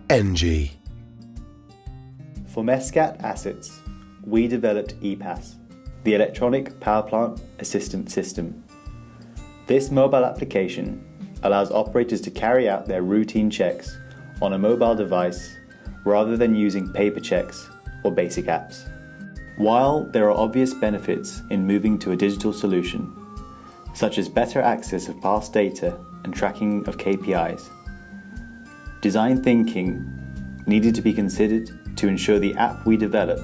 NG. For MESCAT assets, we developed Epass, the Electronic Power Plant Assistant System. This mobile application allows operators to carry out their routine checks on a mobile device rather than using paper checks or basic apps. While there are obvious benefits in moving to a digital solution, such as better access of past data and tracking of KPIs, design thinking needed to be considered to ensure the app we develop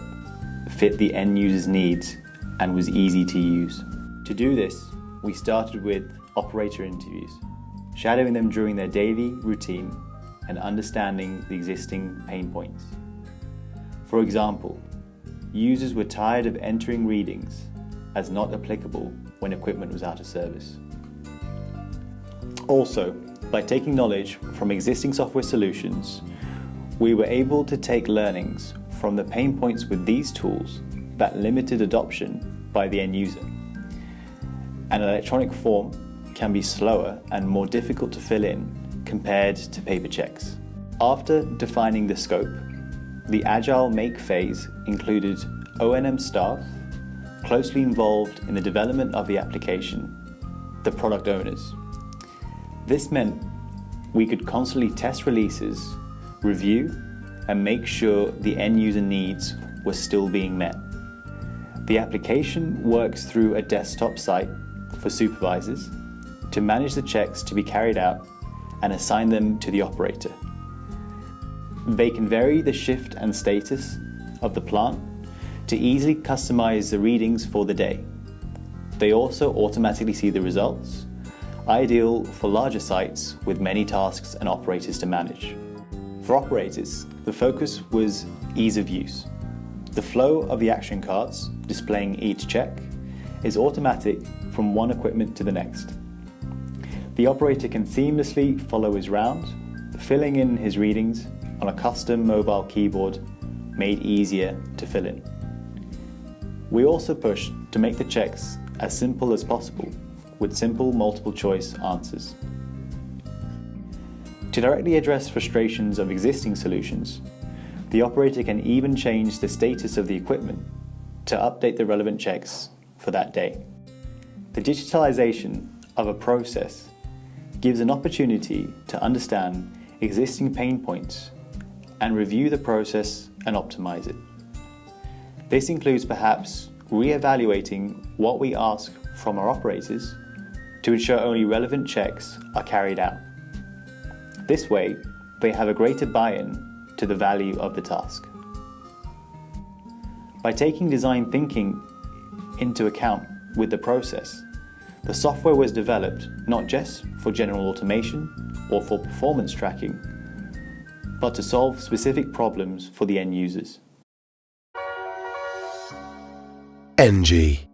fit the end user's needs and was easy to use. To do this, we started with operator interviews, shadowing them during their daily routine and understanding the existing pain points. For example, users were tired of entering readings as not applicable when equipment was out of service. Also, by taking knowledge from existing software solutions, we were able to take learnings from the pain points with these tools that limited adoption by the end user. An electronic form can be slower and more difficult to fill in compared to paper checks. After defining the scope, the Agile Make phase included O&M staff closely involved in the development of the application, the product owners. This meant we could constantly test releases, review, and make sure the end user needs were still being met. The application works through a desktop site for supervisors to manage the checks to be carried out and assign them to the operator. They can vary the shift and status of the plant to easily customize the readings for the day. They also automatically see the results, ideal for larger sites with many tasks and operators to manage. For operators, the focus was ease of use. The flow of the action cards displaying each check is automatic from one equipment to the next. The operator can seamlessly follow his round, filling in his readings on a custom mobile keyboard made easier to fill in. We also pushed to make the checks as simple as possible with simple multiple choice answers. To directly address frustrations of existing solutions, the operator can even change the status of the equipment to update the relevant checks for that day. The digitalization of a process gives an opportunity to understand existing pain points and review the process and optimize it. This includes perhaps re-evaluating what we ask from our operators to ensure only relevant checks are carried out. This way, they have a greater buy-in to the value of the task. By taking design thinking into account with the process, the software was developed not just for general automation or for performance tracking, but to solve specific problems for the end users. NG.